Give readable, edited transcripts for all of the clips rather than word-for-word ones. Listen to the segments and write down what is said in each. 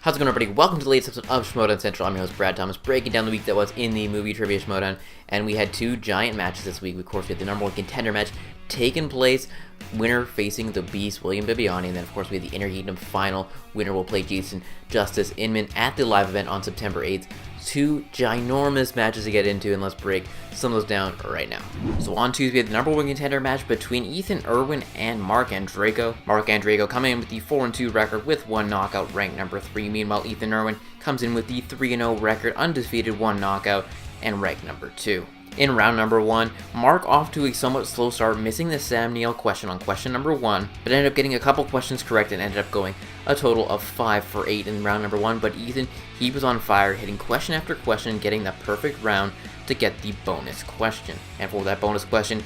How's it going, everybody? Welcome to the latest episode of Schmoedown Central. I'm your host, Brad Thomas, breaking down the week that was in the movie trivia Schmoedown, and we had two giant matches this week. Of course, we had the number one contender match taking place, winner facing the Beast, William Bibiani, and then, of course, we had the Innergeekdom final. Winner will play Jason Justice Inman at the live event on September 8th. Two ginormous matches to get into, and let's break some of those down right now. So on Tuesday, we had the number one contender match between Erwin and Marc Andreyko. Marc Andreyko coming in with the 4-2 record with one knockout, ranked number 3. Meanwhile, Erwin comes in with the 3-0 record, undefeated, one knockout, and ranked number 2. In round number 1, Marc off to a somewhat slow start, missing the Sam Neill question on question number 1, but ended up getting a couple questions correct and ended up going a total of 5 for 8 in round number 1. But he was on fire, hitting question after question, getting that perfect round to get the bonus question. And for that bonus question,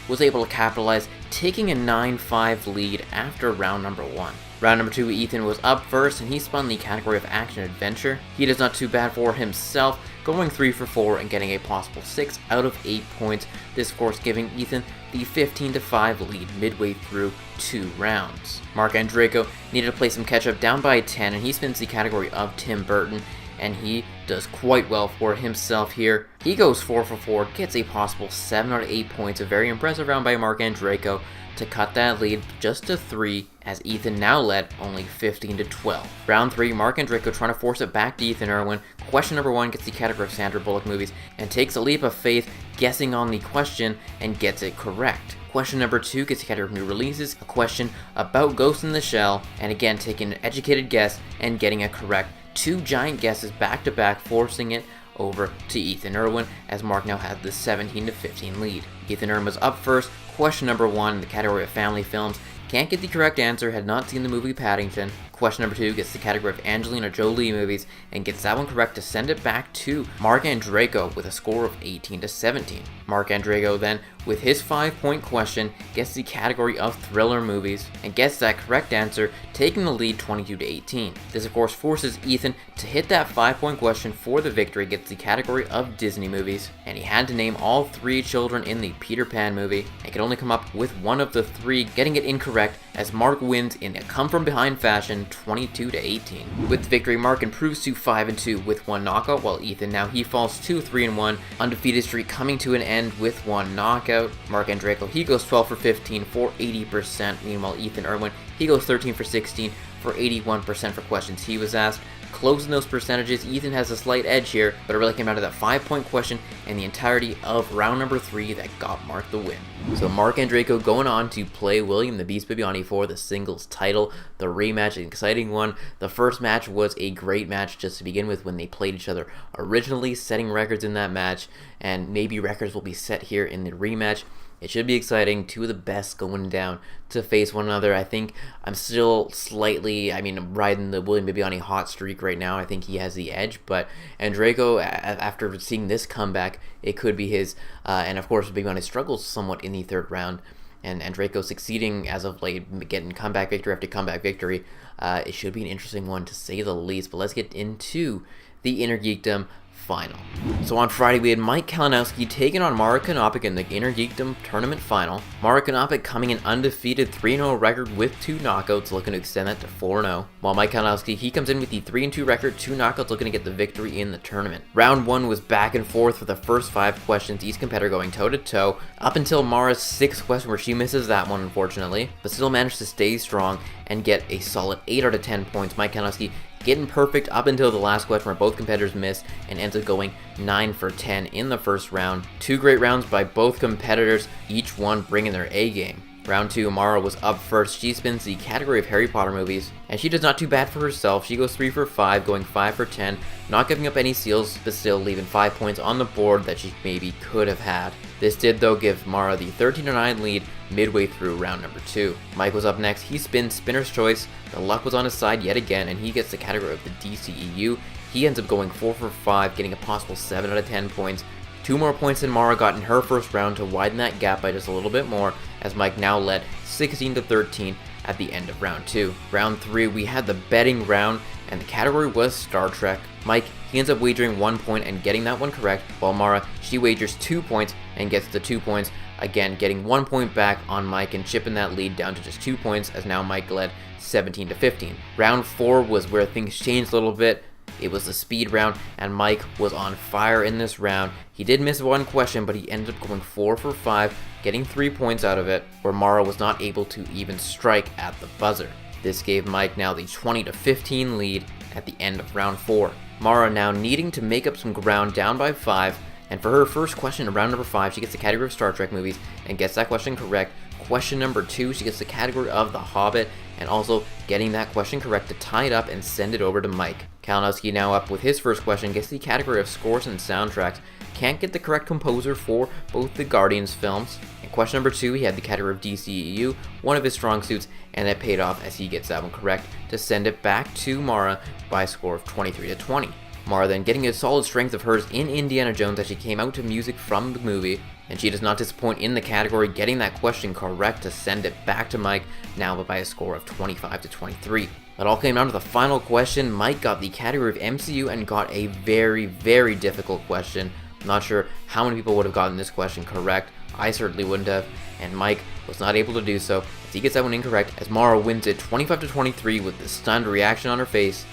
was able to capitalize, taking a 9-5 lead after round number 1. Round number 2, was up first, and he spun the category of action-adventure. He does not too bad for himself, going 3 for 4 and getting a possible 6 out of 8 points. This, of course, giving the 15-5 lead midway through 2 rounds. Marc Andreyko needed to play some catch-up, down by 10, and he spins the category of Tim Burton, and he does quite well for himself here. He goes 4 for 4, gets a possible 7 out of 8 points. A very impressive round by Marc Andreyko to cut that lead just to 3, as now led only 15-12. Round 3, Marc Andreyko trying to force it back to Erwin. Question number 1 gets the category of Sandra Bullock movies and takes a leap of faith, guessing on the question and gets it correct. Question number 2 gets the category of new releases, a question about Ghost in the Shell, and again taking an educated guess and getting it correct. 2 giant guesses back to back, forcing it over to Erwin, as Marc now had the 17-15 lead. Erwin was up first. Question number 1 in the category of family films. Can't get the correct answer, had not seen the movie Paddington. Question number 2 gets the category of Angelina Jolie movies and gets that one correct to send it back to Marc Andreyko with a score of 18-17. Marc Andreyko then, with his 5-point question, gets the category of thriller movies and gets that correct answer, taking the lead 22-18. This, of course, forces Ethan to hit that 5-point question for the victory, gets the category of Disney movies, and he had to name all 3 children in the Peter Pan movie and could only come up with one of the 3, getting it incorrect, as Marc wins in a come-from-behind fashion, 22-18. With the victory, Marc improves to 5-2 with one knockout, while he falls to 3-1, undefeated streak coming to an end with one knockout. Marc Andreyko, he goes 12 for 15 for 80%. Meanwhile, Erwin, he goes 13 for 16 for 81% for questions he was asked. Closing those percentages, has a slight edge here, but it really came down to that 5-point question and the entirety of round number 3 that got Marc the win. So Marc Andreyko going on to play William the Beast Bibiani for the singles title. The rematch, an exciting one. The first match was a great match just to begin with when they played each other originally, setting records in that match, and maybe records will be set here in the rematch. It should be exciting. 2 of the best going down to face one another. I think I'm still slightly, riding the William Bibiani hot streak right now. I think he has the edge, but Andreyko, after seeing this comeback, it could be his. And of course, Bibiani struggles somewhat in the 3rd round, and Andreyko succeeding as of late, getting comeback victory after comeback victory. It should be an interesting one to say the least, but let's get into the Innergeekdom final. So on Friday, we had Mike Kalinowski taking on Marc Knopic in the Innergeekdom Tournament final. Marc Knopic coming in undefeated, 3-0 record with 2 knockouts, looking to extend that to 4-0. While Mike Kalinowski, he comes in with the 3-2 record, 2 knockouts, looking to get the victory in the tournament. Round 1 was back and forth for the first 5 questions, each competitor going toe-to-toe, up until Mara's 6th question, where she misses that one, unfortunately, but still managed to stay strong and get a solid 8 out of 10 points. Mike Kalinowski getting perfect up until the last question, where both competitors missed, and ends up going 9 for 10 in the first round. 2 great rounds by both competitors, each one bringing their A game. Round 2, Mara was up first. She spins the category of Harry Potter movies, and she does not too bad for herself. She goes 3 for 5, going 5 for 10, not giving up any seals, but still leaving 5 points on the board that she maybe could have had. This did, though, give Mara the 13-9 lead midway through round number 2. Mike was up next. He spins Spinner's Choice. The luck was on his side yet again, and he gets the category of the DCEU. He ends up going 4 for 5, getting a possible 7 out of 10 points. 2 more points than Mara got in her first round to widen that gap by just a little bit more, as Mike now led 16-13 at the end of round 2. Round 3, we had the betting round, and the category was Star Trek. Mike, he ends up wagering 1 point and getting that one correct, while Mara, she wagers 2 points and gets the 2 points, again getting 1 point back on Mike and chipping that lead down to just 2 points, as now Mike led 17-15. Round 4 was where things changed a little bit. It was the speed round, and Mike was on fire in this round. He did miss one question, but he ended up going 4 for 5, getting 3 points out of it, where Mara was not able to even strike at the buzzer. This gave Mike now the 20-15 lead at the end of round 4. Mara now needing to make up some ground, down by 5, and for her first question in round number 5, she gets the category of Star Trek movies and gets that question correct. Question number 2, she gets the category of The Hobbit, and also getting that question correct to tie it up and send it over to Mike. Kalinowski now up with his first question, gets the category of scores and soundtracks, can't get the correct composer for both the Guardians films. In question number 2, he had the category of DCEU, one of his strong suits, and that paid off as he gets that one correct to send it back to Mara by a score of 23-20. Mara then getting a solid strength of hers in Indiana Jones as she came out to music from the movie, and she does not disappoint in the category, getting that question correct to send it back to Mike, now by a score of 25-23. That all came down to the final question. Mike got the category of MCU and got a very, very difficult question. I'm not sure how many people would have gotten this question correct. I certainly wouldn't have, and Mike was not able to do so as he gets that one incorrect, as Mara wins it 25-23 with the stunned reaction on her face,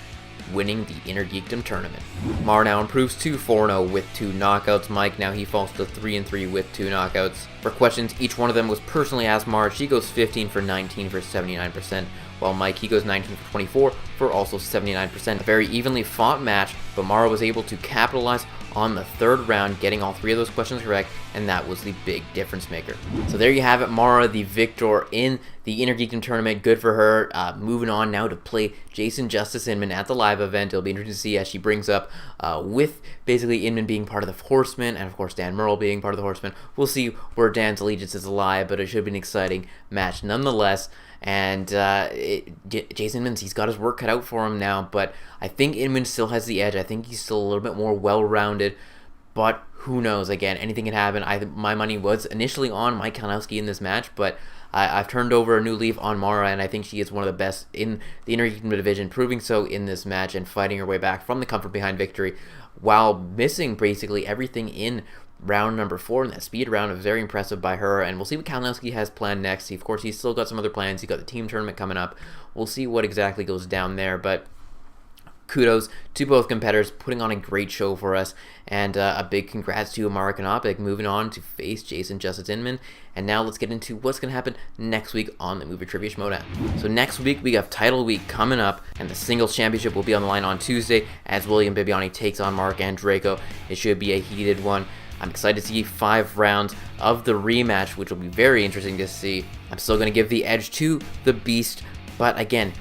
winning the Innergeekdom Tournament. Mara now improves to 4-0 with 2 knockouts. Mike now he falls to 3-3 with 2 knockouts. For questions, each one of them was personally asked Mara. She goes 15 for 19 for 79%, while Mike he goes 19 for 24 for also 79%. A very evenly fought match, but Mara was able to capitalize on the third round, getting all 3 of those questions correct, and that was the big difference maker. So there you have it, Mara, the victor in the Innergeekdom Tournament. Good for her. Moving on now to play Jason Justice Inman at the live event. It'll be interesting to see as she brings up with basically Inman being part of the Horsemen, and of course Dan Murrell being part of the Horsemen. We'll see where Dan's allegiances lie, but it should be an exciting match nonetheless. And Jason Inman, he's got his work cut out for him now, but I think Inman still has the edge. I think he's still a little bit more well-rounded, but who knows? Again, anything can happen. My money was initially on Mike Kalinowski in this match, but I've turned over a new leaf on Mara, and I think she is one of the best in the Innergeekdom division, proving so in this match and fighting her way back from the comfort behind victory while missing basically everything in round number 4, and that speed round was very impressive by her. And we'll see what Kalinowski has planned next. Of course, he's still got some other plans. He's got the team tournament coming up. We'll see what exactly goes down there, but kudos to both competitors, putting on a great show for us, and a big congrats to Marc and Knopic moving on to face Jason Justice Inman. And now let's get into what's going to happen next week on the Movie Trivia Schmoedown. So next week we have Title Week coming up, and the Singles Championship will be on the line on Tuesday as William Bibiani takes on Marc Andreyko. It should be a heated one. I'm excited to see 5 rounds of the rematch, which will be very interesting to see. I'm still going to give the edge to the Beast, but again,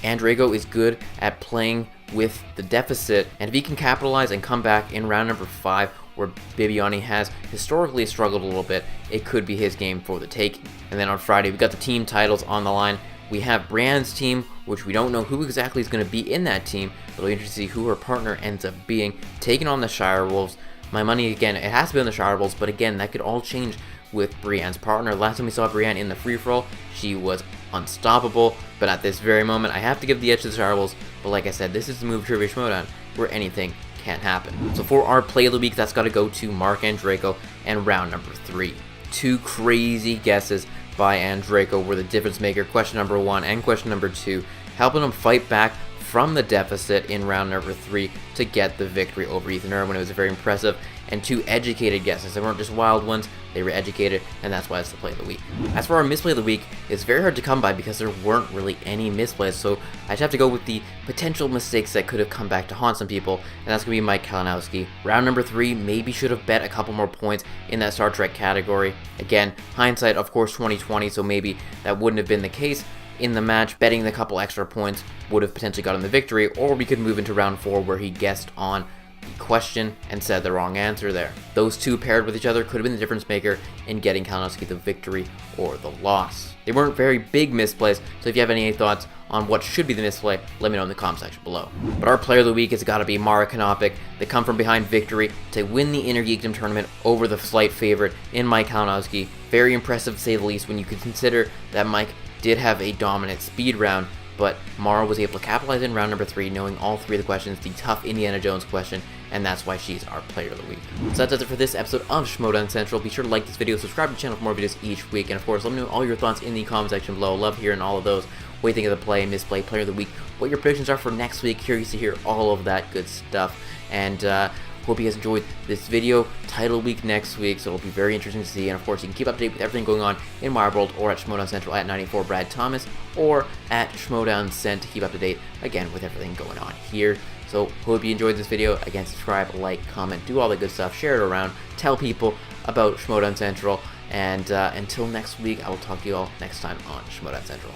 Andreyko is good at playing with the deficit, and if he can capitalize and come back in round number 5, where Bibiani has historically struggled a little bit, it could be his game for the taking. And then on Friday, we got the team titles on the line. We have Brienne's team, which we don't know who exactly is going to be in that team, but it'll be interesting to see who her partner ends up being, taking on the Shire Wolves. My money, again, it has to be on the Shire Wolves, but again, that could all change with Brienne's partner. Last time we saw Brienne in the free-for-all, she was unstoppable, but at this very moment, I have to give the edge to the Shire Wolves. But like I said, this is the Movie Trivia Schmoedown, where anything can happen. So for our play of the week, that's got to go to Marc Andreyko and round number 3. 2 crazy guesses by Andreyko were the difference maker. Question number 1 and question number 2, helping him fight back from the deficit in round number 3 to get the victory over Ethan Erwin. It was very impressive, and 2 educated guesses. They weren't just wild ones, they were educated, and that's why it's the play of the week. As for our misplay of the week, it's very hard to come by because there weren't really any misplays, so I just have to go with the potential mistakes that could have come back to haunt some people, and that's going to be Mike Kalinowski. Round number 3, maybe should have bet a couple more points in that Star Trek category. Again, hindsight, of course, 2020, so maybe that wouldn't have been the case. In the match, betting the couple extra points would have potentially gotten the victory, or we could move into round 4 where he guessed on the question and said the wrong answer there. Those 2 paired with each other could have been the difference maker in getting Kalinowski the victory or the loss. They weren't very big misplays, so if you have any thoughts on what should be the misplay, let me know in the comment section below. But our player of the week has got to be Marc Knopic, the come from behind victory to win the Innergeekdom Tournament over the slight favorite in Mike Kalinowski. Very impressive to say the least when you consider that Mike did have a dominant speed round, but Mara was able to capitalize in round number 3, knowing all 3 of the questions, the tough Indiana Jones question, and that's why she's our player of the week. So that does it for this episode of Schmoedown Central. Be sure to like this video, subscribe to the channel for more videos each week, and of course, let me know all your thoughts in the comment section below. Love hearing all of those. What do you think of the play, misplay, player of the week, what your predictions are for next week. Curious to hear all of that good stuff, and hope you guys enjoyed this video. Title week next week, so it'll be very interesting to see. And of course, you can keep up to date with everything going on in my world, or at Schmoedown Central at 94 Brad Thomas, or at Schmoedown Cent to keep up to date again with everything going on here. So hope you enjoyed this video. Again, subscribe, like, comment, do all the good stuff, share it around, tell people about Schmoedown Central, and until next week, I will talk to you all next time on Schmoedown Central.